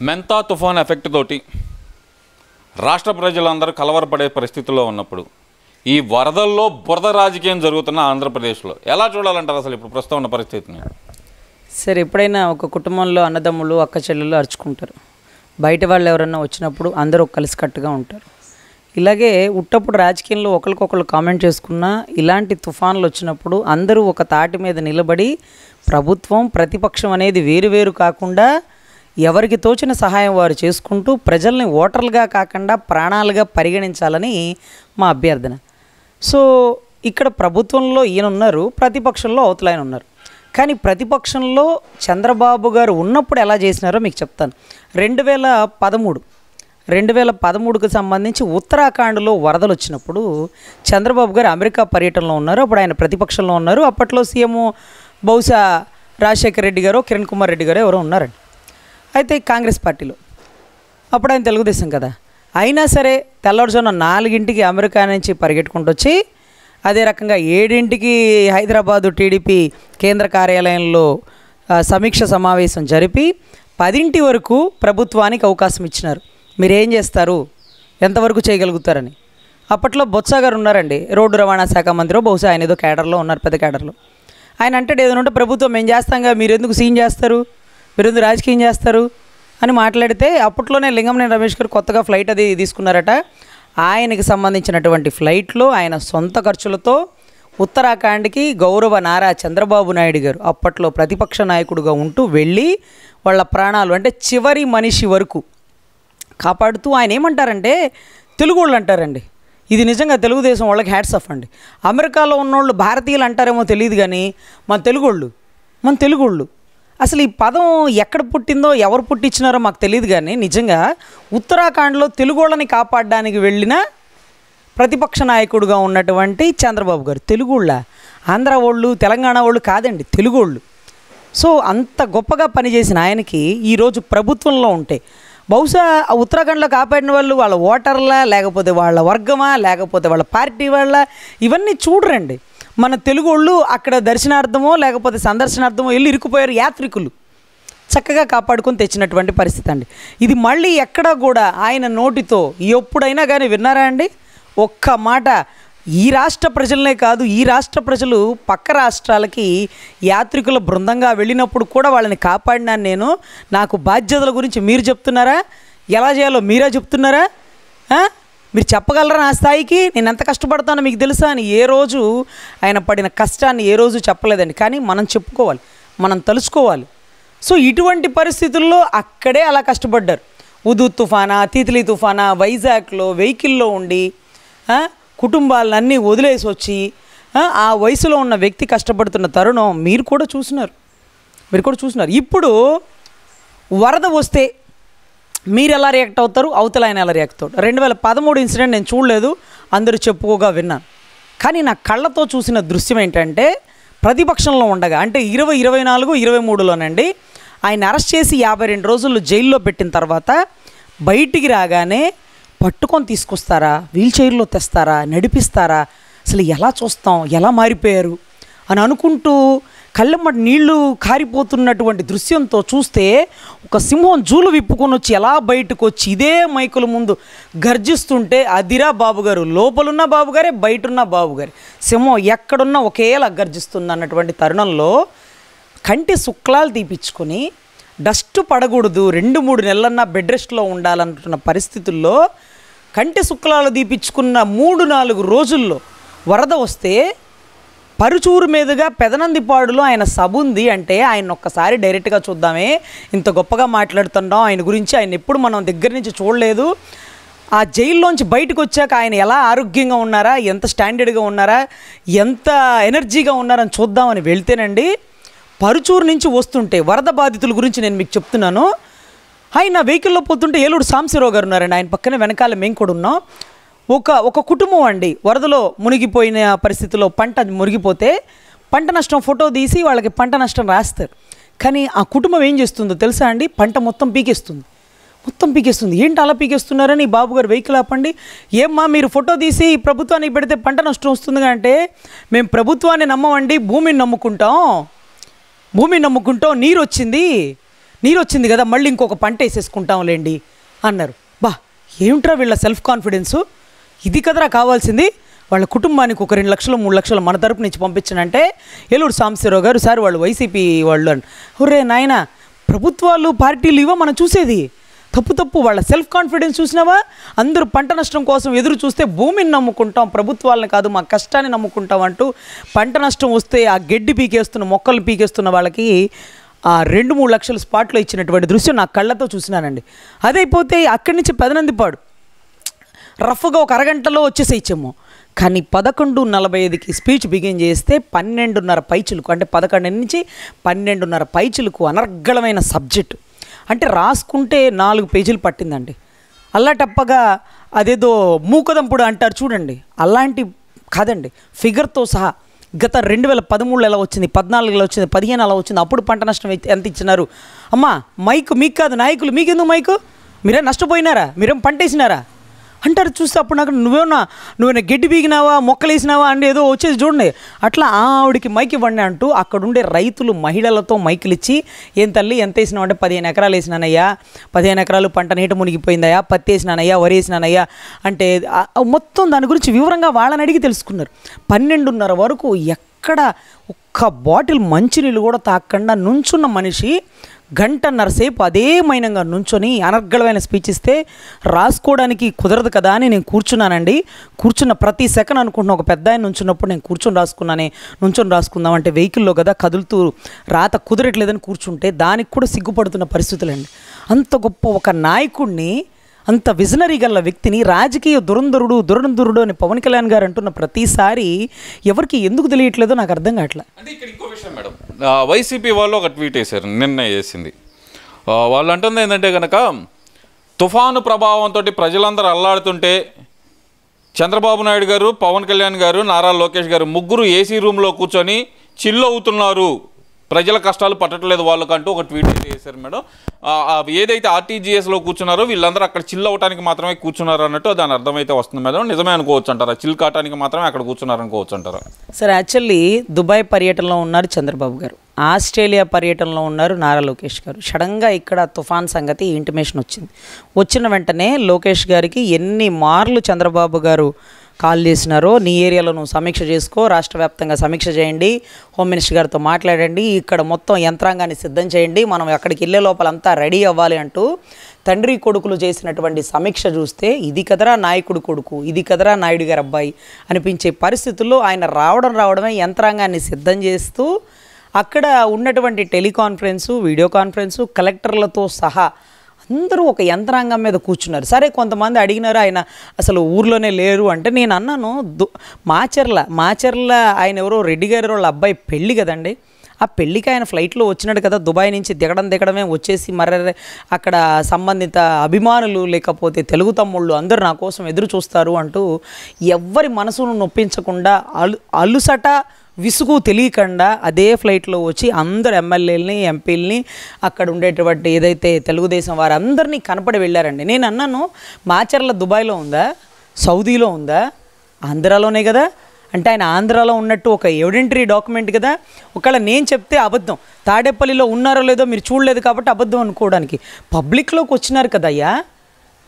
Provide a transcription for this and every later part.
మెంతా తుఫాన్ ఎఫెక్ట్ తోటి రాష్ట్ర ప్రజలందరూ కలవరపడే పరిస్థితుల్లో ఉన్నప్పుడు ఈ వరదల్లో బురద రాజకీయం జరుగుతున్న ఆంధ్రప్రదేశ్లో ఎలా చూడాలంటారు అసలు ఇప్పుడు ప్రస్తుతం ఉన్న పరిస్థితిని? సరే, ఎప్పుడైనా ఒక కుటుంబంలో అన్నదమ్ములు అక్క చెల్లెళ్ళు అరుచుకుంటారు. బయట వాళ్ళు ఎవరన్నా వచ్చినప్పుడు అందరూ కలిసికట్టుగా ఉంటారు. ఇలాగే ఉట్టప్పుడు రాజకీయంలో ఒకరికొకరు కామెంట్ చేసుకున్నా ఇలాంటి తుఫాన్లు వచ్చినప్పుడు అందరూ ఒక తాటి మీద నిలబడి ప్రభుత్వం ప్రతిపక్షం అనేది వేరు కాకుండా ఎవరికి తోచిన సహాయం వారు చేసుకుంటూ ప్రజల్ని ఓటర్లుగా కాకుండా ప్రాణాలుగా పరిగణించాలని మా అభ్యర్థన. సో ఇక్కడ ప్రభుత్వంలో ఈయన ఉన్నారు, ప్రతిపక్షంలో అవతల ఆయన ఉన్నారు. కానీ ప్రతిపక్షంలో చంద్రబాబు గారు ఉన్నప్పుడు ఎలా చేసినారో మీకు చెప్తాను. 2013కు సంబంధించి ఉత్తరాఖండ్లో వరదలు వచ్చినప్పుడు చంద్రబాబు గారు అమెరికా పర్యటనలో ఉన్నారు. అప్పుడు ఆయన ప్రతిపక్షంలో ఉన్నారు. అప్పట్లో సీఎం బహుశా రాజశేఖర రెడ్డి గారు, కిరణ్ కుమార్ రెడ్డి గారు ఎవరో ఉన్నారండి. అయితే కాంగ్రెస్ పార్టీలో అప్పుడు ఆయన తెలుగుదేశం కదా. అయినా సరే తెల్లవారుజామున 4ంటికి అమెరికా నుంచి పరిగెట్టుకుంటూ వచ్చి అదే రకంగా 7ంటికి హైదరాబాదు టీడీపీ కేంద్ర కార్యాలయంలో సమీక్ష సమావేశం జరిపి 10 వరకు ప్రభుత్వానికి అవకాశం ఇచ్చినారు. మీరేం చేస్తారు, ఎంతవరకు చేయగలుగుతారని. అప్పట్లో బొత్స గారు ఉన్నారండి, రోడ్డు రవాణా శాఖ మంత్రి, బహుశా ఆయన ఏదో కేడర్లో ఉన్నారు, పెద్ద కేడర్లో. ఆయన అంటే ఏదైనా ఉంటే ప్రభుత్వం మేము చేస్తాంగా, మీరు ఎందుకు సీన్ చేస్తారు, మీరు ఎందుకు రాజకీయం చేస్తారు అని మాట్లాడితే అప్పట్లోనే లింగంనేని రమేష్ గారు కొత్తగా ఫ్లైట్ అది తీసుకున్నారట. ఆయనకి సంబంధించినటువంటి ఫ్లైట్లో ఆయన సొంత ఖర్చులతో ఉత్తరాఖండ్కి గౌరవ నారా చంద్రబాబు నాయుడు గారు అప్పట్లో ప్రతిపక్ష నాయకుడిగా ఉంటూ వెళ్ళి వాళ్ళ ప్రాణాలు అంటే చివరి మనిషి వరకు కాపాడుతూ ఆయన ఏమంటారంటే తెలుగు వాళ్ళు అంటారండి. ఇది నిజంగా తెలుగుదేశం వాళ్ళకి హ్యాట్స్ ఆఫ్ అండి. అమెరికాలో ఉన్నోళ్ళు భారతీయులు అంటారేమో తెలియదు కానీ మన తెలుగోళ్ళు అసలు ఈ పదం ఎక్కడ పుట్టిందో ఎవరు పుట్టించినారో మాకు తెలియదు. కానీ నిజంగా ఉత్తరాఖండ్లో తెలుగోళ్ళని కాపాడడానికి వెళ్ళిన ప్రతిపక్ష నాయకుడుగా ఉన్నటువంటి చంద్రబాబు గారు తెలుగోళ్ళ, ఆంధ్ర వాళ్ళు తెలంగాణ వాళ్ళు కాదండి, తెలుగోళ్ళు. సో అంత గొప్పగా పనిచేసిన ఆయనకి ఈరోజు ప్రభుత్వంలో ఉంటే బహుశా ఉత్తరాఖండ్లో కాపాడిన వాళ్ళు వాళ్ళ ఓటర్లా, లేకపోతే వాళ్ళ వర్గమా, లేకపోతే వాళ్ళ పార్టీ వాళ్ళ, ఇవన్నీ చూడరండి. మన తెలుగు వాళ్ళు అక్కడ దర్శనార్థమో లేకపోతే సందర్శనార్థమో వెళ్ళి ఇరుక్కుపోయారు యాత్రికులు, చక్కగా కాపాడుకొని తెచ్చినటువంటి పరిస్థితి అండి. ఇది మళ్ళీ ఎక్కడా కూడా ఆయన నోటితో ఎప్పుడైనా కానీ విన్నారా అండి? ఒక్క మాట ఈ రాష్ట్ర ప్రజలనే కాదు, ఈ రాష్ట్ర ప్రజలు పక్క రాష్ట్రాలకి యాత్రికుల బృందంగా వెళ్ళినప్పుడు కూడా వాళ్ళని కాపాడినాను నేను, నాకు బాధ్యతల గురించి మీరు చెప్తున్నారా, ఎలా చేయాలో మీరే చెప్తున్నారా, మీరు చెప్పగలరా నా స్థాయికి నేను ఎంత కష్టపడతానో మీకు తెలుసా అని ఏ రోజు ఆయన పడిన కష్టాన్ని ఏ రోజు చెప్పలేదండి. కానీ మనం చెప్పుకోవాలి, మనం తలుచుకోవాలి. సో ఇటువంటి పరిస్థితుల్లో అక్కడే అలా కష్టపడ్డారు. ఉదు తుఫానా, తిత్లీ తుఫానా, వైజాగ్లో వెహికల్లో ఉండి కుటుంబాలన్నీ వదిలేసి వచ్చి ఆ వయసులో ఉన్న వ్యక్తి కష్టపడుతున్న తరుణం మీరు కూడా చూసినారు. ఇప్పుడు వరద వస్తే మీరు ఎలా రియాక్ట్ అవుతారు, అవతల ఆయన ఎలా రియాక్ట్ అవుతారు? 2013 ఇన్సిడెంట్ నేను చూడలేదు, అందరూ చెప్పుకోగా విన్నాను. కానీ నా కళ్ళతో చూసిన దృశ్యం ఏంటంటే ప్రతిపక్షంలో ఉండగా అంటే 2024, 23లోనండి ఆయన అరెస్ట్ చేసి 52 రోజులు జైల్లో పెట్టిన తర్వాత బయటికి రాగానే పట్టుకొని తీసుకొస్తారా, వీల్ చైర్లో తెస్తారా, నడిపిస్తారా, అసలు ఎలా చూస్తాం, ఎలా మారిపోయారు అని అనుకుంటూ కళ్ళెమ్మటి నీళ్లు కారిపోతున్నటువంటి దృశ్యంతో చూస్తే ఒక సింహం జూలు విప్పుకొని వచ్చి ఎలా బయటకు వచ్చి ఇదే మైకుల ముందు గర్జిస్తుంటే అదిరా బాబుగారు, లోపలున్న బాబుగారే, బయటున్న బాబుగారే, సింహం ఎక్కడున్నా ఒకేలా గర్జిస్తుంది అన్నటువంటి తరుణంలో కంటి శుక్లాలు తీపించుకొని డస్ట్ పడకూడదు, 2-3 నెలలన్నా బెడ్ రెస్ట్లో ఉండాలనుకున్న పరిస్థితుల్లో కంటి శుక్లాలు తీపించుకున్న 3-4 రోజుల్లో వరద వస్తే పరుచూరు మీదుగా పెదనందిపాడులో ఆయన సభ ఉంది అంటే ఆయన ఒక్కసారి డైరెక్ట్గా చూద్దామే, ఇంత గొప్పగా మాట్లాడుతున్నాం ఆయన గురించి, ఆయన ఎప్పుడు మనం దగ్గర నుంచి చూడలేదు, ఆ జైల్లోంచి బయటకు వచ్చాక ఆయన ఎలా ఆరోగ్యంగా ఉన్నారా, ఎంత స్టాండర్డ్గా ఉన్నారా, ఎంత ఎనర్జీగా ఉన్నారని చూద్దామని వెళ్తేనండి పరుచూరు నుంచి వస్తుంటే వరద బాధితుల గురించి నేను మీకు చెప్తున్నాను. ఆయన వెహికల్లో పోతుంటే ఏలూరు సాంబశివరావు గారు ఉన్నారండి, ఆయన పక్కనే వెనకాల మేము కూడా ఉన్నాం. ఒక కుటుంబం అండి వరదలో మునిగిపోయిన పరిస్థితిలో పంట మునిగిపోతే పంట నష్టం ఫోటో తీసి వాళ్ళకి పంట నష్టం రాస్తారు. కానీ ఆ కుటుంబం ఏం చేస్తుందో తెలుసా అండి, పంట మొత్తం పీకేస్తుంది. ఏంటి అలా పీకేస్తున్నారని బాబు గారు వెహికల్ ఆపండి, ఏమ్మా మీరు ఫోటో తీసి ప్రభుత్వానికి పెడితే పంట నష్టం వస్తుందిగా అంటే మేము ప్రభుత్వాన్ని నమ్మమండి, భూమిని నమ్ముకుంటాం, నీరు వచ్చింది, నీరు వచ్చింది కదా మళ్ళీ ఇంకొక పంట వేసేసుకుంటాంలేండి అన్నారు. బా ఏమిట్రా వీళ్ళ సెల్ఫ్ కాన్ఫిడెన్సు, ఇది కదరా కావాల్సింది. వాళ్ళ కుటుంబానికి ఒక 2 లక్షలు 3 లక్షలు మన తరపు నుంచి పంపించనంటే ఏలూరు సాంబశివరావు గారు సార్ వాళ్ళు వైసీపీ వాళ్ళు అని. ఒరే నాయన, ప్రభుత్వాలు పార్టీలు ఇవో మనం చూసేది. తప్పు వాళ్ళ సెల్ఫ్ కాన్ఫిడెన్స్ చూసినావా? అందరూ పంట నష్టం కోసం ఎదురు చూస్తే భూమిని నమ్ముకుంటాం, ప్రభుత్వాలను కాదు మా కష్టాన్ని నమ్ముకుంటాం అంటూ పంట నష్టం వస్తే ఆ గడ్డి పీకేస్తున్న మొక్కలు పీకేస్తున్న వాళ్ళకి ఆ 2-3 లక్షల స్పాట్లో ఇచ్చినటువంటి దృశ్యం నా కళ్ళతో చూసినానండి. అదైపోతే అక్కడి నుంచి పెదనందిపాడు రఫ్గా ఒక అరగంటలో వచ్చేసేయచ్చేమో. కానీ 11:45కి స్పీచ్ బిగిన్ చేస్తే 12:30 పైచులకు, అంటే 11 నుంచి 12:30 పైచులకు అనర్గళమైన సబ్జెక్టు. అంటే రాసుకుంటే 4 పేజీలు పట్టిందండి. అల్లాటప్పగా అదేదో మూకదంపుడు అంటారు చూడండి, అలాంటి కాదండి, ఫిగర్తో సహా. గత 2013 ఎలా వచ్చింది, 14 ఎలా వచ్చింది, 15 అలా వచ్చింది, అప్పుడు పంట నష్టం ఎంత ఇచ్చినారు. అమ్మా మైకు మీకు కాదు, నాయకులు మీకెందుకు మైకు, మీరేం నష్టపోయినారా, మీరేం పంట వేసినారా అంటారు. చూస్తే అప్పుడు నాకు నువ్వేనా గడ్డి బీగినావా, మొక్కలు వేసినావా అంటే ఏదో వచ్చేది చూడండి. అట్లా ఆవిడికి మైక్ ఇవ్వండి అంటూ అక్కడుండే రైతులు మహిళలతో మైకులు ఇచ్చి, ఏం తల్లి ఎంత వేసినావు అంటే 15 ఎకరాలు వేసినానయ్యా, 15 ఎకరాలు పంట నీట మునిగిపోయిందయ్యా, పత్తి వేసినానయ్యా, వరి వేసినానయ్యా అంటే మొత్తం దాని గురించి వివరంగా వాళ్ళని అడిగి తెలుసుకున్నారు. 12:30 వరకు ఎక్కడ ఒక్క బాటిల్ మంచినీళ్ళు కూడా తాగకుండా నుంచున్న మనిషి 1.5 సేపు అదే మైనంగా నుంచొని అనర్గళమైన స్పీచ్ ఇస్తే రాసుకోవడానికి కుదరదు కదా అని నేను కూర్చున్నానండి. కూర్చున్న ప్రతి సెకండ్ అనుకుంటున్నా, ఒక పెద్ద ఆయన నుంచున్నప్పుడు నేను నుంచొని రాసుకుందాం అంటే వెహికల్లో కదా కదులుతూ రాత కుదరట్లేదని కూర్చుంటే దానికి కూడా సిగ్గుపడుతున్న పరిస్థితులండి. అంత గొప్ప ఒక నాయకుడిని, అంత విజనరీ గల వ్యక్తిని, రాజకీయ దురంధరుడు అని పవన్ కళ్యాణ్ గారు అంటున్న ప్రతిసారి ఎవరికి ఎందుకు తెలియట్లేదో నాకు అర్థం కావట్లే. అంటే ఇక్కడ ఇంకో విషయం మేడం, వైసీపీ వాళ్ళు ఒక ట్వీట్ వేశారు, నిన్న వేసింది. వాళ్ళు అంటుంది ఏంటంటే కనుక, తుఫాను ప్రభావంతో ప్రజలందరూ అల్లాడుతుంటే చంద్రబాబు నాయుడు గారు, పవన్ కళ్యాణ్ గారు, నారా లోకేష్ గారు ముగ్గురు ఏసీ రూమ్లో కూర్చొని చిల్ అవుతున్నారు, ప్రజల కష్టాలు పట్టట్లేదు వాళ్ళకంటూ ఒక ట్వీట్ అయితే చేశారు మేడం. ఏదైతే ఆర్టీజీఎస్లో కూర్చున్నారో వీళ్ళందరూ అక్కడ చిల్ అవడానికి మాత్రమే కూర్చున్నారు అన్నట్టు దాని అర్థమైతే వస్తుంది మేడం. నిజమే అనుకోవచ్చు అంటారా? చిల్ కావడానికి మాత్రమే అక్కడ కూర్చున్నారు అనుకోవచ్చు అంటారా? సార్ యాక్చువల్లీ దుబాయ్ పర్యటనలో ఉన్నారు చంద్రబాబు గారు, ఆస్ట్రేలియా పర్యటనలో ఉన్నారు నారా లోకేష్ గారు. సడన్గా ఇక్కడ తుఫాన్ సంగతి ఇంటిమేషన్ వచ్చిన వెంటనే లోకేష్ గారికి ఎన్ని మార్లు చంద్రబాబు గారు కాల్ చేసినారో, నీ ఏరియాలో నువ్వు సమీక్ష చేసుకో, రాష్ట్ర వ్యాప్తంగా సమీక్ష చేయండి, హోమ్ మినిస్టర్ గారితో మాట్లాడండి, ఇక్కడ మొత్తం యంత్రాంగాన్ని సిద్ధం చేయండి, మనం అక్కడికి వెళ్ళే లోపలంతా రెడీ అవ్వాలి అంటూ తండ్రి కొడుకులు చేసినటువంటి సమీక్ష చూస్తే ఇది కదరా నాయకుడు కొడుకు, ఇది కదరా నాయుడు గారి అబ్బాయి అనిపించే పరిస్థితుల్లో ఆయన రావడమే యంత్రాంగాన్ని సిద్ధం చేస్తూ అక్కడ ఉన్నటువంటి టెలికాన్ఫరెన్సు, వీడియో కాన్ఫరెన్సు, కలెక్టర్లతో సహా అందరూ ఒక యంత్రాంగం మీద కూర్చున్నారు. సరే కొంతమంది అడిగినారు ఆయన అసలు ఊర్లోనే లేరు అంటే నేను అన్నాను, మాచర్ల ఆయన ఎవరో రెడ్డి గారి వాళ్ళ అబ్బాయి పెళ్ళి కదండి, ఆ పెళ్ళికి ఆయన ఫ్లైట్లో వచ్చినాడు కదా, దుబాయ్ నుంచి దిగడమే వచ్చేసి అక్కడ సంబంధిత అభిమానులు లేకపోతే తెలుగు తమ్ముళ్ళు అందరూ నా కోసం ఎదురు చూస్తారు అంటూ ఎవ్వరి మనసును నొప్పించకుండా అలుసట విసుగు తెలియకుండా అదే ఫ్లైట్లో వచ్చి అందరు ఎమ్మెల్యేలని, ఎంపీలని, అక్కడ ఉండేటువంటి ఏదైతే తెలుగుదేశం వారందరినీ కనపడి వెళ్ళారండి. నేను అన్నాను, మాచర్ల దుబాయ్లో ఉందా, సౌదీలో ఉందా, ఆంధ్రాలోనే కదా అంటే ఆయన ఆంధ్రాలో ఉన్నట్టు ఒక ఎవిడెంటరీ డాక్యుమెంట్ కదా. ఒకవేళ నేను చెప్తే అబద్ధం, తాడేపల్లిలో ఉన్నారో లేదో మీరు చూడలేదు కాబట్టి అబద్ధం అనుకోవడానికి, పబ్లిక్లోకి వచ్చినారు కదయ్యా,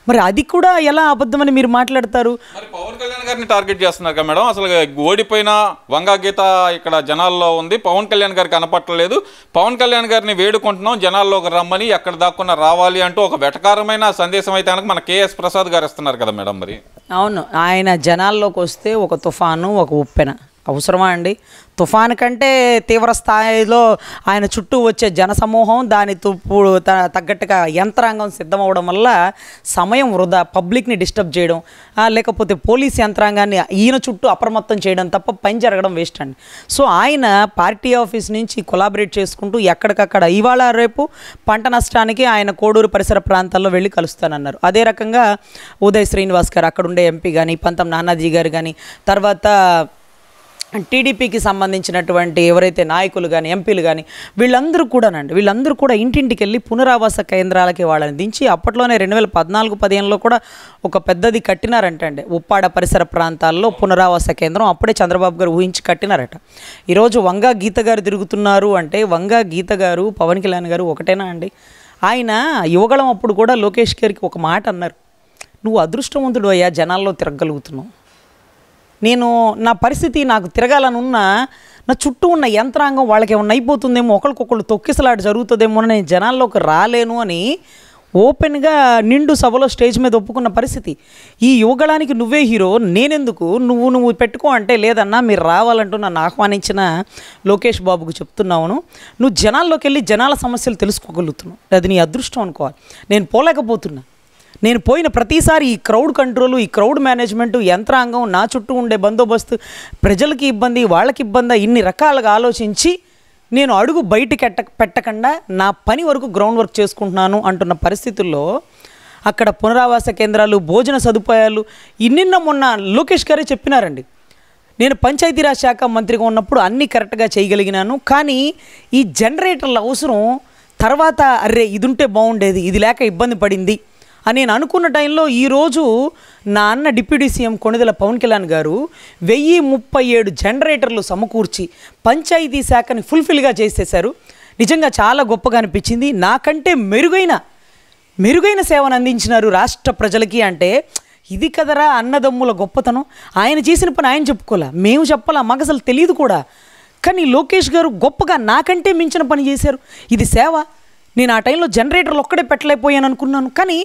మరి అది కూడా ఎలా అబద్ధమని మీరు మాట్లాడతారు? మరి పవన్ కళ్యాణ్ గారిని టార్గెట్ చేస్తున్నారు కదా మేడం. అసలు ఓడిపోయిన వంగా గీత ఇక్కడ జనాల్లో ఉంది, పవన్ కళ్యాణ్ గారికి కనపట్టలేదు, పవన్ కళ్యాణ్ గారిని వేడుకుంటున్నాం జనాల్లోకి రమ్మని, ఎక్కడ దాక్కున్నా రావాలి అంటూ ఒక వెటకారమైన సందేశం అయితే కనుక మన కేఎస్ ప్రసాద్ గారు ఇస్తున్నారు కదా మేడం. మరి అవును, ఆయన జనాల్లోకి వస్తే ఒక తుఫాను, ఒక ఉప్పెన అవసరమా అండి? తుఫాను కంటే తీవ్ర స్థాయిలో ఆయన చుట్టూ వచ్చే జనసమూహం, దాని తగ్గట్టుగా యంత్రాంగం సిద్ధమవడం వల్ల సమయం వృధా, పబ్లిక్ని డిస్టర్బ్ చేయడం, లేకపోతే పోలీస్ యంత్రాంగాన్ని ఈయన చుట్టూ అప్రమత్తం చేయడం తప్ప పని జరగడం వేస్ట్ అండి. సో ఆయన పార్టీ ఆఫీస్ నుంచి కొలాబరేట్ చేసుకుంటూ ఎక్కడికక్కడ ఇవాళ రేపు పంట నష్టానికి ఆయన కోడూరు పరిసర ప్రాంతాల్లో వెళ్ళి కలుస్తానన్నారు. అదే రకంగా ఉదయ్ శ్రీనివాస్ గారు అక్కడ ఉండే ఎంపీ కానీ, పంతం నానాజీ గారు కానీ, తర్వాత టీడీపీకి సంబంధించినటువంటి ఎవరైతే నాయకులు కానీ, ఎంపీలు కానీ వీళ్ళందరూ కూడా ఇంటింటికి వెళ్ళి పునరావాస కేంద్రాలకి వాళ్ళని దించి అప్పట్లోనే 2014-15లో కూడా ఒక పెద్దది కట్టినారంటండి, ఉప్పాడ పరిసర ప్రాంతాల్లో పునరావాస కేంద్రం అప్పుడే చంద్రబాబు గారు ఊహించి కట్టినారట. ఈరోజు వంగా గీత గారు తిరుగుతున్నారు అంటే వంగా గీత గారు, పవన్ కళ్యాణ్ గారు ఒకటేనా అండి? ఆయన యువగళం అప్పుడు కూడా లోకేష్ గారికి ఒక మాట అన్నారు, నువ్వు అదృష్టవంతుడు అయ్యా, జనాల్లో తిరగలుగుతున్నావు. నా పరిస్థితి నాకు తిరగాలనున్నా నా చుట్టూ ఉన్న యంత్రాంగం వాళ్ళకి ఏమన్నా అయిపోతుందేమో, ఒకరికొకళ్ళు తొక్కిసలాట జరుగుతుందేమో అని నేను జనాల్లోకి రాలేను అని ఓపెన్గా నిండు సభలో స్టేజ్ మీద ఒప్పుకున్న పరిస్థితి. ఈ యువగళానికి నువ్వే హీరో, నేనెందుకు, నువ్వు పెట్టుకో అంటే, లేదన్నా మీరు రావాలంటూ నన్ను ఆహ్వానించిన లోకేష్ బాబుకు చెప్తున్నావును, నువ్వు జనాల్లోకి వెళ్ళి జనాల సమస్యలు తెలుసుకోగలుగుతున్నావు, అది నీ అదృష్టం అనుకోవాలి. నేను పోలేకపోతున్నా. నేను పోయిన ప్రతిసారి ఈ క్రౌడ్ కంట్రోలు, ఈ క్రౌడ్ మేనేజ్మెంట్, యంత్రాంగం, నా చుట్టూ ఉండే బందోబస్తు, ప్రజలకి ఇబ్బంది, వాళ్ళకి ఇబ్బంది, ఇన్ని రకాలుగా ఆలోచించి నేను అడుగు బయటికి పెట్టకుండా నా పని వరకు గ్రౌండ్ వర్క్ చేసుకుంటున్నాను అంటున్న పరిస్థితుల్లో అక్కడ పునరావాస కేంద్రాలు, భోజన సదుపాయాలు మొన్న లోకేష్ గారే చెప్పినారండి. నేను పంచాయతీరాజ్ శాఖ మంత్రిగా ఉన్నప్పుడు అన్నీ కరెక్ట్గా చేయగలిగినాను, కానీ ఈ జనరేటర్ల అవసరం తర్వాత అరే ఇది ఉంటే బాగుండేది, ఇది లేక ఇబ్బంది పడింది అని నేను అనుకున్న టైంలో ఈరోజు నా అన్న డిప్యూటీ సీఎం కొణిదెల పవన్ కళ్యాణ్ గారు 1037 జనరేటర్లు సమకూర్చి పంచాయతీ శాఖని ఫుల్ఫిల్గా చేసేశారు. నిజంగా చాలా గొప్పగా అనిపించింది. నాకంటే మెరుగైన సేవను అందించినారు రాష్ట్ర ప్రజలకి అంటే ఇది కదరా అన్నదమ్ముల గొప్పతనం. ఆయన చేసిన పని ఆయన చెప్పుకోలే, మేము చెప్పాలా, మాకు అసలు తెలియదు కూడా. కానీ లోకేష్ గారు గొప్పగా నాకంటే మించిన పని చేశారు. ఇది సేవ. నేను ఆ టైంలో జనరేటర్లు ఒక్కడే పెట్టలేకపోయాను అనుకున్నాను, కానీ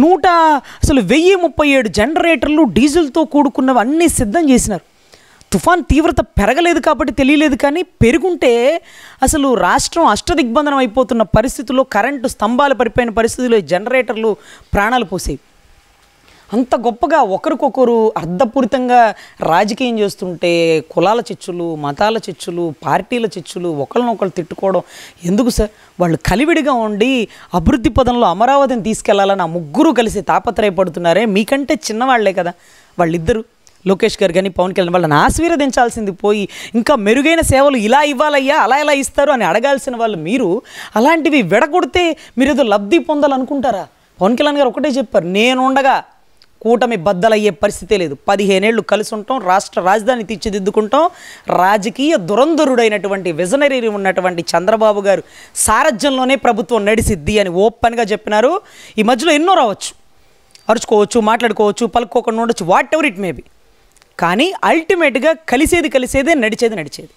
1037 జనరేటర్లు డీజిల్తో కూడుకున్నవి అన్నీ సిద్ధం చేసినారు. తుఫాన్ తీవ్రత పెరగలేదు కాబట్టి తెలియలేదు, కానీ పెరుగుంటే అసలు రాష్ట్రం అష్టదిగ్బంధనం అయిపోతున్న పరిస్థితుల్లో, కరెంటు స్తంభాలు పడిపోయిన పరిస్థితుల్లో జనరేటర్లు ప్రాణాలు పోసేవి. అంత గొప్పగా ఒకరికొకరు అర్ధపూరితంగా రాజకీయం చేస్తుంటే కులాల చిచ్చులు, మతాల చిచ్చులు, పార్టీల చిచ్చులు, ఒకరినొకరు తిట్టుకోవడం ఎందుకు సార్? వాళ్ళు కలివిడిగా ఉండి అభివృద్ధి పదంలో అమరావతిని తీసుకెళ్లాలని ఆ ముగ్గురు కలిసి తాపత్రయపడుతున్నారే. మీకంటే చిన్నవాళ్లే కదా వాళ్ళిద్దరు, లోకేష్ గారు కానీ పవన్ కళ్యాణ్. వాళ్ళని ఆశీర్వదించాల్సింది పోయి ఇంకా మెరుగైన సేవలు ఇలా ఇవ్వాలయ్యా, అలా ఎలా ఇస్తారు అని అడగాల్సిన వాళ్ళు మీరు. అలాంటివి విడగొడితే మీరు ఏదో లబ్ధి పొందాలనుకుంటారా? పవన్ కళ్యాణ్ గారు ఒకటే చెప్పారు, నేనుండగా కూటమి బద్దలయ్యే పరిస్థితే లేదు. 15 ఏళ్ళు కలిసి ఉంటాం, రాష్ట్ర రాజధాని తీర్చిదిద్దుకుంటాం. రాజకీయ దురంధరుడైనటువంటి విజనరీ ఉన్నటువంటి చంద్రబాబు గారు సారథ్యంలోనే ప్రభుత్వం నడిసిద్ది అని ఓపెన్గా చెప్పినారు. ఈ మధ్యలో ఎన్నో రావచ్చు, అరుచుకోవచ్చు, మాట్లాడుకోవచ్చు, పలుకోకుండా ఉండొచ్చు, what ever it may be, కానీ అల్టిమేట్గా కలిసేదే, నడిచేది.